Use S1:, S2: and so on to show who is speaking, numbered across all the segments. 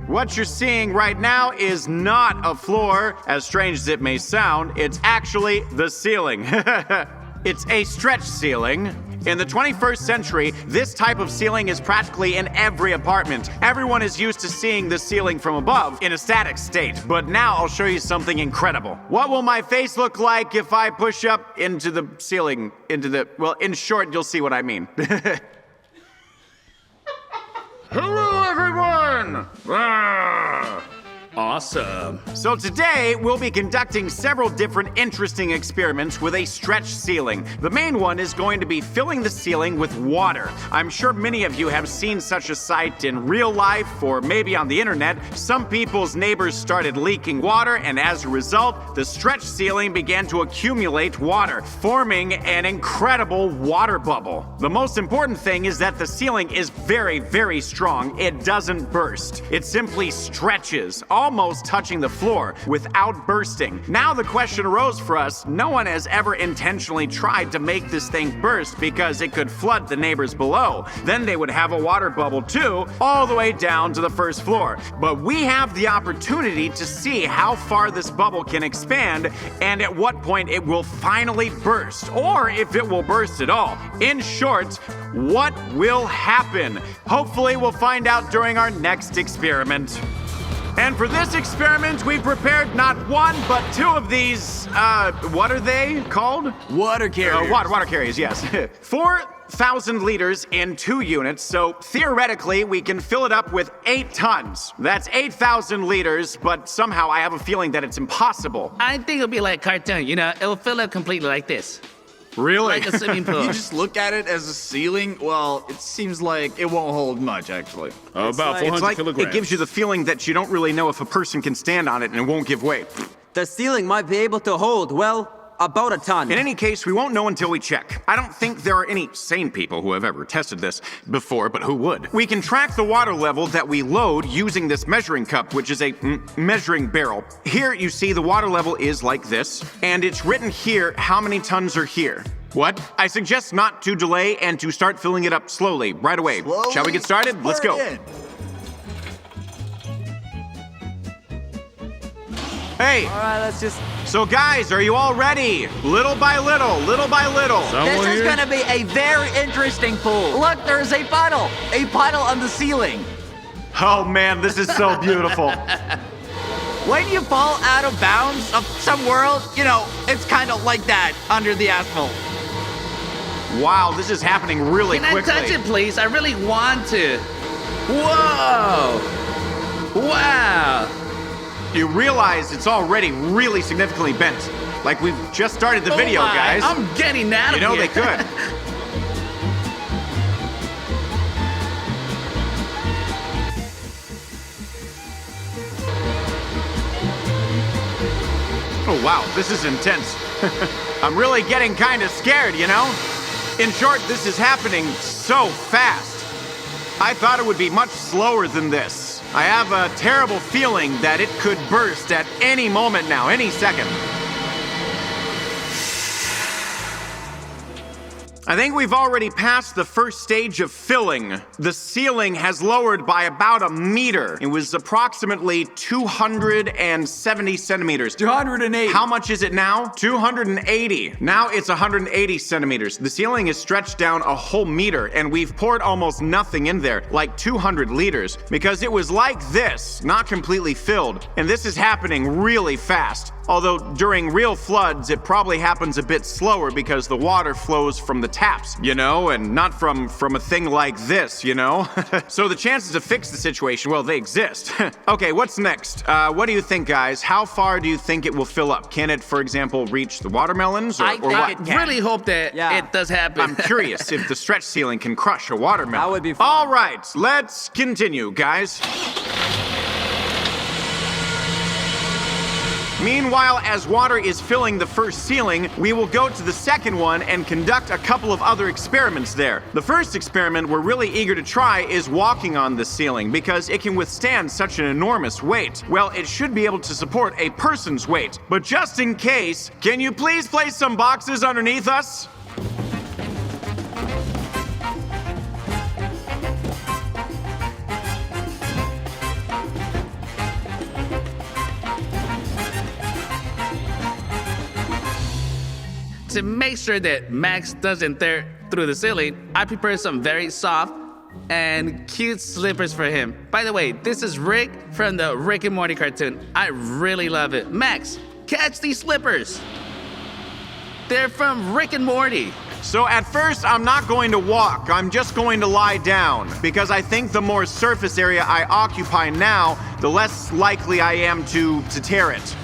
S1: What you're seeing right now is not a floor, as strange as it may sound. It's actually the ceiling. It's a stretch ceiling. In the 21st century, this type of ceiling is practically in every apartment. Everyone is used to seeing the ceiling from above in a static state. But now I'll show you something incredible. What will my face look like if I push up into the ceiling, well, in short, you'll see what I mean. Hello, everyone!
S2: Awesome.
S1: So today, we'll be conducting several different interesting experiments with a stretch ceiling. The main one is going to be filling the ceiling with water. I'm sure many of you have seen such a sight in real life or maybe on the internet. Some people's neighbors started leaking water, and as a result, the stretch ceiling began to accumulate water, forming an incredible water bubble. The most important thing is that the ceiling is very, very strong. It doesn't burst. It simply stretches, almost touching the floor without bursting. Now the question arose for us, no one has ever intentionally tried to make this thing burst because it could flood the neighbors below. Then they would have a water bubble too, all the way down to the first floor. But we have the opportunity to see how far this bubble can expand and at what point it will finally burst, or if it will burst at all. In short, what will happen? Hopefully we'll find out during our next experiment. And for this experiment, we prepared not one, but two of these, what are they called?
S2: Water carriers.
S1: Water carriers, yes. 4,000 liters in 2 units, so theoretically, we can fill it up with 8 tons. That's 8,000 liters, but somehow I have a feeling that it's impossible.
S3: I think it'll be like a cartoon, you know? It'll fill up completely like this.
S1: Really?
S3: Like a swimming pool.
S2: You just look at it as a ceiling, well, it seems like it won't hold much, actually.
S4: About 400
S1: It's like
S4: kilograms.
S1: it gives you the feeling that you don't really know if a person can stand on it and it won't give way.
S5: The ceiling might be able to hold, well, about a ton.
S1: In any case, we won't know until we check. I don't think there are any sane people who have ever tested this before, but who would? We can track the water level that we load using this measuring cup, which is a measuring barrel. Here you see the water level is like this, and it's written here how many tons are here. What? I suggest not to delay and to start filling it up slowly, right away.
S2: Slowly?
S1: Shall we get started? Let's go.
S2: Pour it in.
S1: Hey,
S5: All right, let's just...
S1: so guys, are you all ready? Little by little, little by little.
S4: Someone
S6: This is
S4: here?
S6: gonna be a very interesting pool. Look, there's a puddle on the ceiling.
S1: Oh man, this is so beautiful.
S6: When you fall out of bounds of some world, you know, it's kind of like that under the asphalt.
S1: Wow, this is happening really
S3: Can
S1: quickly.
S3: I touch it, please? I really want to. Whoa! Wow!
S1: You realize it's already really significantly bent. Like we've just started the video,
S3: Oh my,
S1: guys.
S3: I'm getting out of
S1: You know
S3: here.
S1: they could. Oh wow, this is intense. I'm really getting kind of scared, you know? In short, this is happening so fast. I thought it would be much slower than this. I have a terrible feeling that it could burst at any moment now, any second. I think we've already passed the first stage of filling. The ceiling has lowered by about a meter. It was approximately 270 centimeters.
S2: 280.
S1: How much is it now? 280. Now it's 180 centimeters. The ceiling is stretched down a whole meter, and we've poured almost nothing in there, like 200 liters, because it was like this, not completely filled. And this is happening really fast. Although during real floods, it probably happens a bit slower because the water flows from the taps, you know, and not from a thing like this, you know? So the chances to fix the situation, well, they exist. Okay, what's next? What do you think, guys? How far do you think it will fill up? Can it, for example, reach the watermelons or,
S6: I
S1: or
S6: think
S1: what?
S6: it can.
S3: Really hope that
S5: Yeah.
S3: it does happen.
S1: I'm curious if the stretch ceiling can crush a watermelon.
S5: That would be fun.
S1: All right, let's continue, guys. Meanwhile, as water is filling the first ceiling, we will go to the second one and conduct a couple of other experiments there. The first experiment we're really eager to try is walking on the ceiling because it can withstand such an enormous weight. Well, it should be able to support a person's weight. But just in case, can you please place some boxes underneath us?
S3: To make sure that Max doesn't tear through the ceiling, I prepared some very soft and cute slippers for him. By the way, this is Rick from the Rick and Morty cartoon. I really love it. Max, catch these slippers. They're from Rick and Morty.
S1: So at first, I'm not going to walk. I'm just going to lie down, because I think the more surface area I occupy now, the less likely I am to tear it.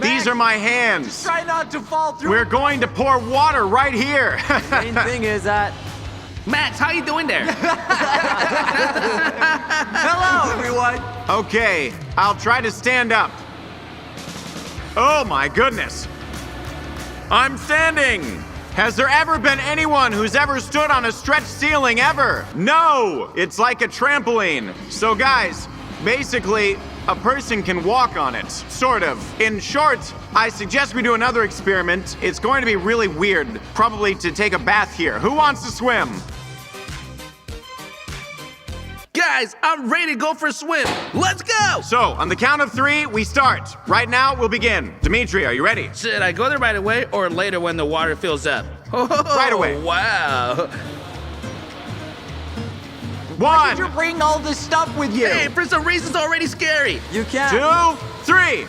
S1: These are my hands.
S5: Try not to fall through.
S1: We're going to pour water right here.
S5: Main thing is that.
S3: Max, how you doing there?
S5: Hello, everyone.
S1: Okay, I'll try to stand up. Oh my goodness. I'm standing. Has there ever been anyone who's ever stood on a stretched ceiling ever? No, it's like a trampoline. So guys, basically, a person can walk on it, sort of. In short, I suggest we do another experiment. It's going to be really weird, probably to take a bath here. Who wants to swim?
S3: Guys, I'm ready to go for a swim. Let's go!
S1: So, on the count of 3, we start. Right now, we'll begin. Dimitri, are you ready?
S3: Should I go there right away or later when the water fills up?
S1: Right away.
S3: Wow.
S1: 1,
S5: Did you bring all this stuff with you?
S3: Hey, for some reason it's already scary.
S5: You can't.
S1: 2, 3.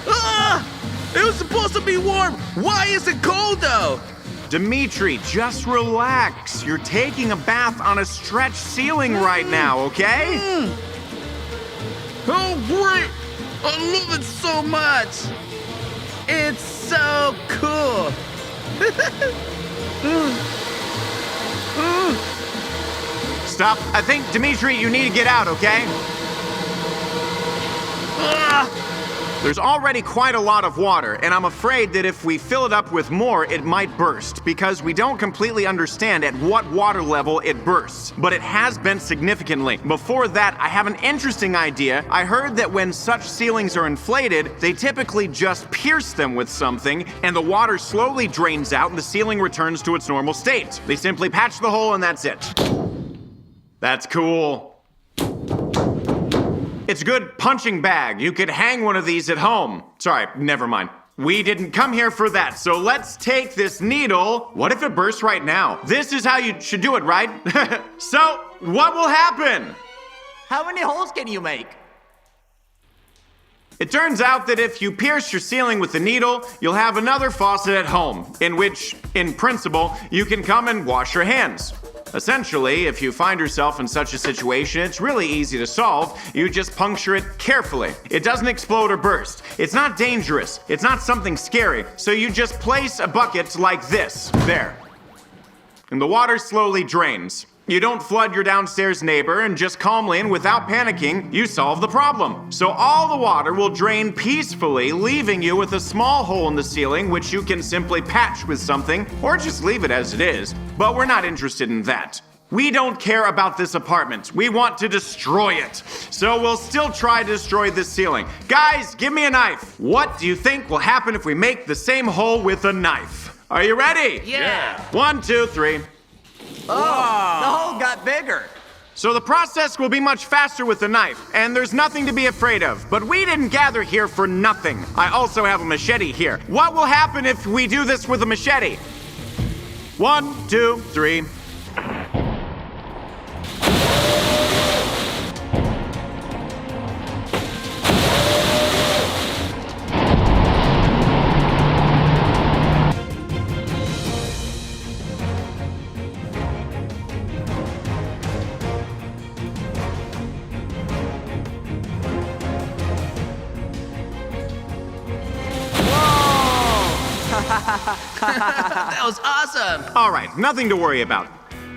S3: Ah! It was supposed to be warm. Why is it cold though?
S1: Dimitri, just relax. You're taking a bath on a stretched ceiling right now, okay?
S3: Oh, great! I love it so much. It's so cool.
S1: Stop. I think, Dimitri, you need to get out, okay? There's already quite a lot of water, and I'm afraid that if we fill it up with more, it might burst, because we don't completely understand at what water level it bursts. But it has been significantly. Before that, I have an interesting idea. I heard that when such ceilings are inflated, they typically just pierce them with something, and the water slowly drains out and the ceiling returns to its normal state. They simply patch the hole and that's it. That's cool. It's a good punching bag. You could hang one of these at home. Sorry, never mind. We didn't come here for that, so let's take this needle. What if it bursts right now? This is how you should do it, right? So, what will happen?
S5: How many holes can you make?
S1: It turns out that if you pierce your ceiling with the needle, you'll have another faucet at home, in which, in principle, you can come and wash your hands. Essentially, if you find yourself in such a situation, it's really easy to solve. You just puncture it carefully. It doesn't explode or burst. It's not dangerous. It's not something scary. So you just place a bucket like this, there. And the water slowly drains. You don't flood your downstairs neighbor, and just calmly and without panicking, you solve the problem. So all the water will drain peacefully, leaving you with a small hole in the ceiling, which you can simply patch with something, or just leave it as it is. But we're not interested in that. We don't care about this apartment. We want to destroy it. So we'll still try to destroy this ceiling. Guys, give me a knife. What do you think will happen if we make the same hole with a knife? Are you ready?
S3: Yeah.
S1: 1, 2, 3.
S5: Oh, the hole got bigger.
S1: So the process will be much faster with the knife, and there's nothing to be afraid of. But we didn't gather here for nothing. I also have a machete here. What will happen if we do this with a machete? 1, 2, 3.
S3: That was awesome.
S1: All right, nothing to worry about.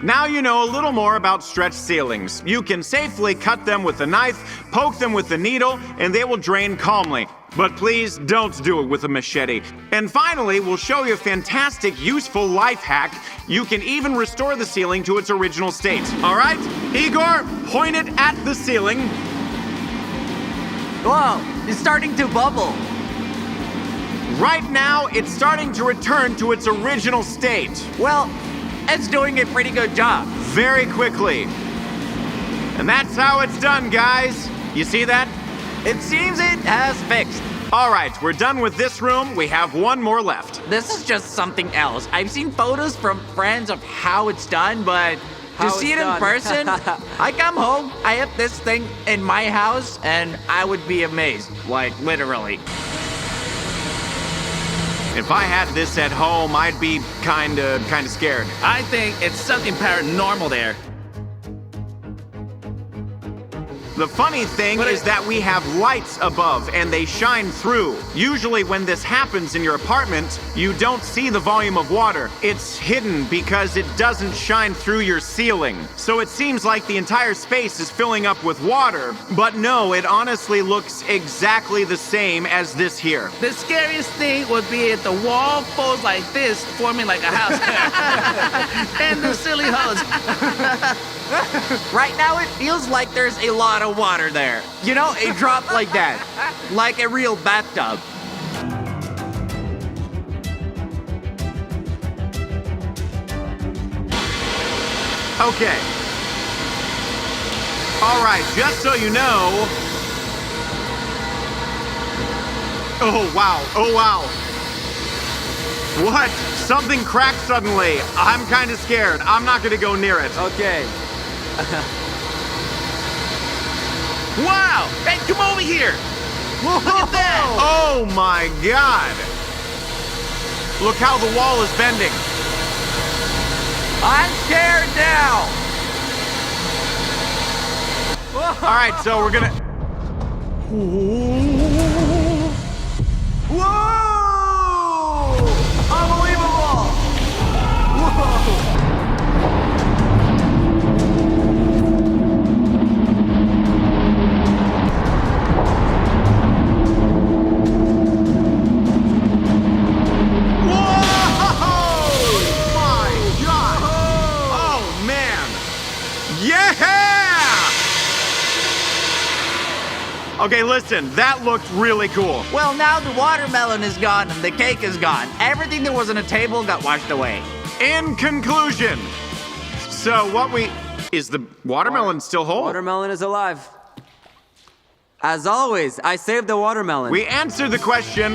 S1: Now you know a little more about stretched ceilings. You can safely cut them with a knife, poke them with a needle, and they will drain calmly. But please don't do it with a machete. And finally, we'll show you a fantastic, useful life hack. You can even restore the ceiling to its original state. All right, Igor, point it at the ceiling.
S5: Whoa, it's starting to bubble.
S1: Right now, it's starting to return to its original state.
S5: Well, it's doing a pretty good job.
S1: Very quickly. And that's how it's done, guys. You see that?
S5: It seems it has fixed.
S1: All right, we're done with this room. We have one more left.
S6: This is just something else. I've seen photos from friends of how it's done, but to
S5: How
S6: see it
S5: it's
S6: in
S5: done.
S6: person, I come home, I have this thing in my house, and I would be amazed. Like, literally.
S1: If I had this at home, I'd be kinda scared.
S3: I think it's something paranormal there.
S1: The funny thing is that we have lights above and they shine through. Usually when this happens in your apartment, you don't see the volume of water. It's hidden because it doesn't shine through your ceiling. So it seems like the entire space is filling up with water, but no, it honestly looks exactly the same as this here.
S3: The scariest thing would be if the wall folds like this, forming like a house. And the silly hose.
S6: Right now, it feels like there's a lot of water there. You know, a drop like that. Like a real bathtub.
S1: Okay. All right, just so you know. Oh, wow. Oh, wow. What? Something cracked suddenly. I'm kind of scared. I'm not going to go near it.
S5: Okay.
S3: Wow! Hey, come over here! Look at that!
S1: Oh my God! Look how the wall is bending.
S6: I'm scared now.
S1: All right, so we're gonna.
S6: Whoa! Unbelievable! Whoa!
S1: Okay, listen, that looked really cool.
S6: Well, now the watermelon is gone and the cake is gone. Everything that was on the table got washed away.
S1: In conclusion, is the watermelon still whole?
S5: Watermelon is alive. As always, I saved the watermelon.
S1: We answered the question,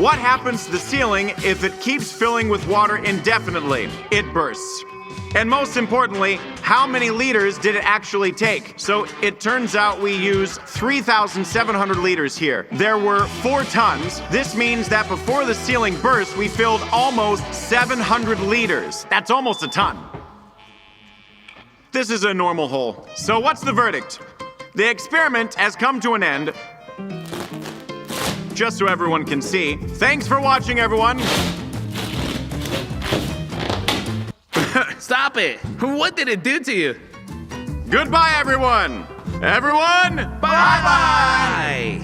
S1: what happens to the ceiling if it keeps filling with water indefinitely? It bursts. And most importantly, how many liters did it actually take? So it turns out we use 3,700 liters here. There were 4 tons. This means that before the ceiling burst, we filled almost 700 liters. That's almost a ton. This is a normal hole. So what's the verdict? The experiment has come to an end. Just so everyone can see. Thanks for watching, everyone.
S3: Stop it! What did it do to you?
S1: Goodbye, everyone. Everyone,
S3: Bye-bye!